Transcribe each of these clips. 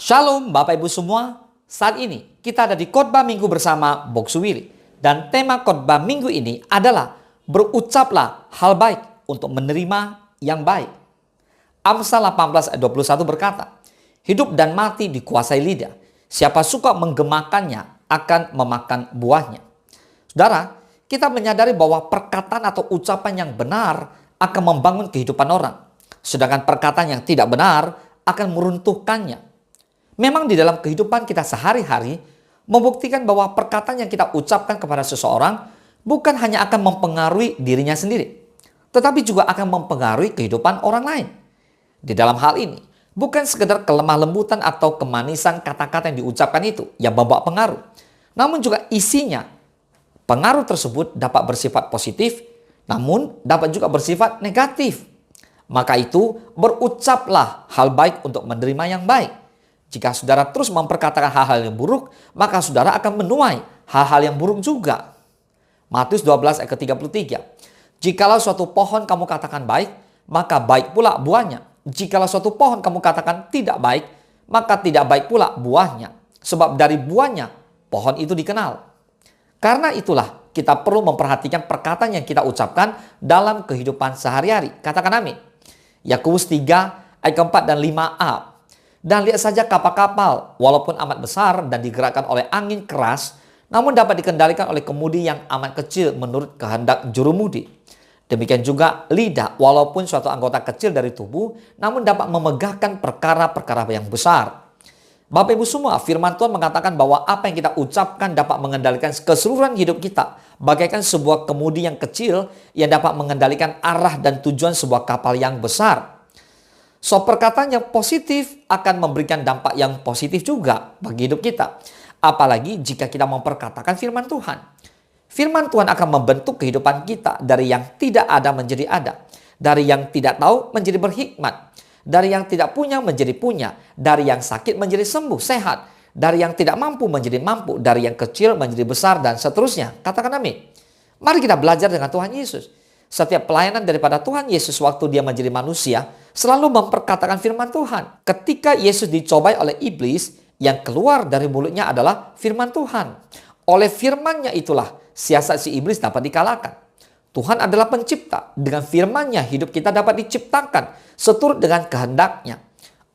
Shalom Bapak Ibu semua, saat ini kita ada di khotbah minggu bersama Bok Suwili. Dan tema khotbah minggu ini adalah berucaplah hal baik untuk menerima yang baik. Amsal 18 ayat 21 berkata, hidup dan mati dikuasai lidah, siapa suka menggemakannya akan memakan buahnya. Saudara, kita menyadari bahwa perkataan atau ucapan yang benar akan membangun kehidupan orang, sedangkan perkataan yang tidak benar akan meruntuhkannya. Memang di dalam kehidupan kita sehari-hari membuktikan bahwa perkataan yang kita ucapkan kepada seseorang bukan hanya akan mempengaruhi dirinya sendiri, tetapi juga akan mempengaruhi kehidupan orang lain. Di dalam hal ini, bukan sekedar kelemah lembutan atau kemanisan kata-kata yang diucapkan itu yang membawa pengaruh, namun juga isinya. Pengaruh tersebut dapat bersifat positif, namun dapat juga bersifat negatif. Maka itu, berucaplah hal baik untuk menerima yang baik. Jika saudara terus memperkatakan hal-hal yang buruk, maka saudara akan menuai hal-hal yang buruk juga. Matius 12 ayat ke-33. Jikalau suatu pohon kamu katakan baik, maka baik pula buahnya. Jikalau suatu pohon kamu katakan tidak baik, maka tidak baik pula buahnya. Sebab dari buahnya pohon itu dikenal. Karena itulah kita perlu memperhatikan perkataan yang kita ucapkan dalam kehidupan sehari-hari. Katakan amin. Yakobus 3 ayat ke-4 dan 5a. Dan lihat saja kapal-kapal, walaupun amat besar dan digerakkan oleh angin keras, namun dapat dikendalikan oleh kemudi yang amat kecil menurut kehendak jurumudi. Demikian juga lidah, walaupun suatu anggota kecil dari tubuh, namun dapat memegahkan perkara-perkara yang besar. Bapak Ibu semua, firman Tuhan mengatakan bahwa apa yang kita ucapkan dapat mengendalikan keseluruhan hidup kita, bagaikan sebuah kemudi yang kecil yang dapat mengendalikan arah dan tujuan sebuah kapal yang besar. So, perkataan yang positif akan memberikan dampak yang positif juga bagi hidup kita. Apalagi jika kita memperkatakan firman Tuhan. Firman Tuhan akan membentuk kehidupan kita dari yang tidak ada menjadi ada. Dari yang tidak tahu menjadi berhikmat. Dari yang tidak punya menjadi punya. Dari yang sakit menjadi sembuh, sehat. Dari yang tidak mampu menjadi mampu. Dari yang kecil menjadi besar dan seterusnya. Katakan amin. Mari kita belajar dengan Tuhan Yesus. Setiap pelayanan daripada Tuhan Yesus waktu dia menjadi manusia selalu memperkatakan firman Tuhan. Ketika Yesus dicobai oleh iblis, yang keluar dari mulutnya adalah firman Tuhan. Oleh firman-Nya itulah siasat si iblis dapat dikalahkan. Tuhan adalah pencipta. Dengan firman-Nya hidup kita dapat diciptakan seturut dengan kehendak-Nya.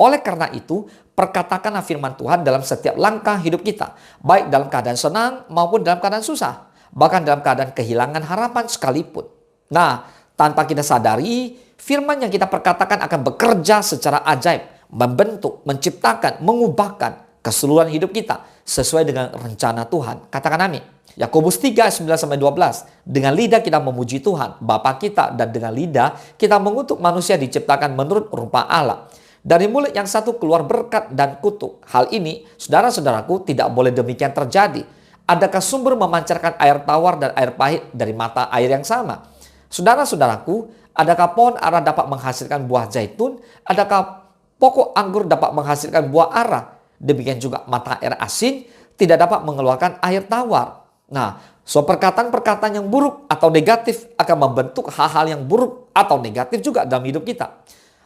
Oleh karena itu, perkatakanlah firman Tuhan dalam setiap langkah hidup kita, baik dalam keadaan senang maupun dalam keadaan susah, bahkan dalam keadaan kehilangan harapan sekalipun. Nah, tanpa kita sadari, firman yang kita perkatakan akan bekerja secara ajaib, membentuk, menciptakan, mengubahkan keseluruhan hidup kita sesuai dengan rencana Tuhan. Katakan amin. Yakobus 3 ayat 9-12. Dengan lidah kita memuji Tuhan, Bapa kita, dan dengan lidah kita mengutuk manusia diciptakan menurut rupa Allah. Dari mulut yang satu keluar berkat dan kutuk. Hal ini, saudara-saudaraku, tidak boleh demikian terjadi. Adakah sumber memancarkan air tawar dan air pahit dari mata air yang sama? Saudara-saudaraku, adakah pohon ara dapat menghasilkan buah zaitun? Adakah pokok anggur dapat menghasilkan buah ara? Demikian juga mata air asin tidak dapat mengeluarkan air tawar. Nah, perkataan-perkataan yang buruk atau negatif akan membentuk hal-hal yang buruk atau negatif juga dalam hidup kita.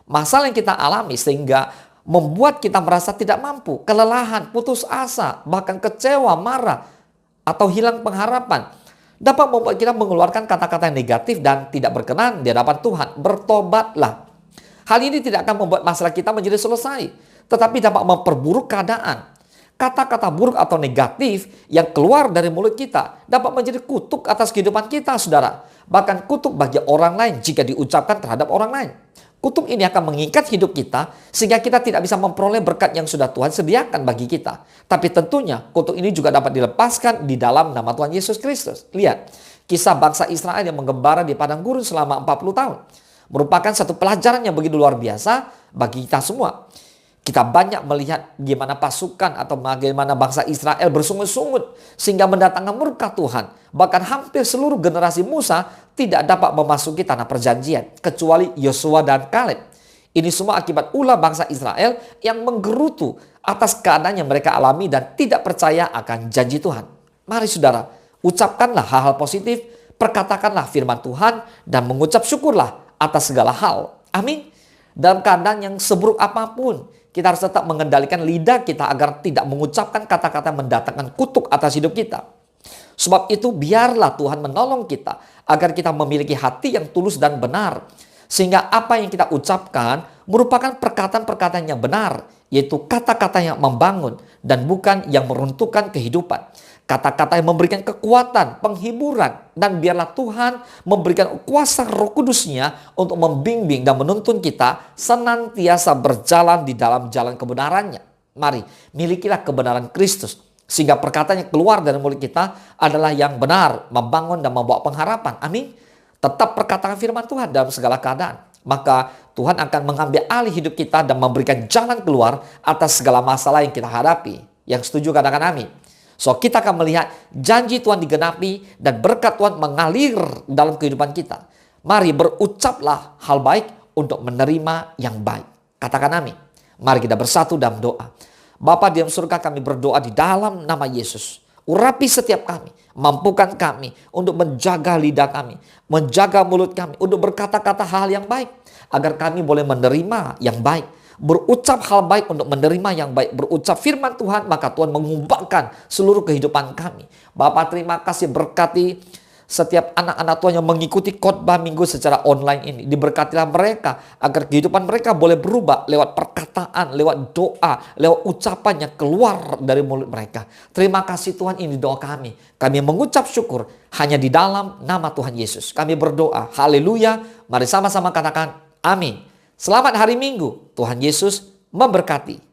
Masalah yang kita alami sehingga membuat kita merasa tidak mampu, kelelahan, putus asa, bahkan kecewa, marah, atau hilang pengharapan. Dapat membuat kita mengeluarkan kata-kata yang negatif dan tidak berkenan di hadapan Tuhan. Bertobatlah. Hal ini tidak akan membuat masalah kita menjadi selesai, tetapi dapat memperburuk keadaan. Kata-kata buruk atau negatif yang keluar dari mulut kita dapat menjadi kutuk atas kehidupan kita, saudara. Bahkan kutuk bagi orang lain jika diucapkan terhadap orang lain. Kutuk ini akan mengikat hidup kita sehingga kita tidak bisa memperoleh berkat yang sudah Tuhan sediakan bagi kita. Tapi tentunya kutuk ini juga dapat dilepaskan di dalam nama Tuhan Yesus Kristus. Lihat, kisah bangsa Israel yang menggembara di padang gurun selama 40 tahun. Merupakan satu pelajaran yang begitu luar biasa bagi kita semua. Kita banyak melihat bagaimana pasukan atau bagaimana bangsa Israel bersungut-sungut sehingga mendatangkan murka Tuhan. Bahkan hampir seluruh generasi Musa tidak dapat memasuki tanah perjanjian kecuali Yosua dan Kaleb. Ini semua akibat ulah bangsa Israel yang menggerutu atas keadaan yang mereka alami dan tidak percaya akan janji Tuhan. Mari saudara, ucapkanlah hal-hal positif, perkatakanlah firman Tuhan dan mengucap syukurlah atas segala hal. Amin. Dalam keadaan yang seburuk apapun, Kita harus tetap mengendalikan lidah kita agar tidak mengucapkan kata-kata yang mendatangkan kutuk atas hidup kita. Sebab itu biarlah Tuhan menolong kita agar kita memiliki hati yang tulus dan benar. Sehingga apa yang kita ucapkan merupakan perkataan-perkataan yang benar, yaitu kata-kata yang membangun dan bukan yang meruntuhkan kehidupan. Kata-kata yang memberikan kekuatan, penghiburan, dan biarlah Tuhan memberikan kuasa Roh Kudus-Nya untuk membimbing dan menuntun kita senantiasa berjalan di dalam jalan kebenarannya. Mari, milikilah kebenaran Kristus, sehingga perkataan yang keluar dari mulut kita adalah yang benar, membangun dan membawa pengharapan. Amin. Tetap perkataan firman Tuhan dalam segala keadaan. Maka Tuhan akan mengambil alih hidup kita dan memberikan jalan keluar atas segala masalah yang kita hadapi. Yang setuju katakan amin. So, kita akan melihat janji Tuhan digenapi dan berkat Tuhan mengalir dalam kehidupan kita. Mari berucaplah hal baik untuk menerima yang baik. Katakan amin. Mari kita bersatu dalam doa. Bapa di dalam surga, kami berdoa di dalam nama Yesus. Urapi setiap kami, mampukan kami untuk menjaga lidah kami, menjaga mulut kami, untuk berkata-kata hal yang baik, agar kami boleh menerima yang baik. Berucap hal baik untuk menerima yang baik. Berucap firman Tuhan, maka Tuhan mengubahkan seluruh kehidupan kami. Bapak, terima kasih, berkati setiap anak-anak Tuhan yang mengikuti khotbah minggu secara online ini. Diberkatilah mereka agar kehidupan mereka boleh berubah lewat perkataan, lewat doa, lewat ucapan yang keluar dari mulut mereka. Terima kasih Tuhan, ini doa kami. Kami mengucap syukur hanya di dalam nama Tuhan Yesus. Kami berdoa, haleluya. Mari sama-sama katakan amin. Selamat hari Minggu, Tuhan Yesus memberkati.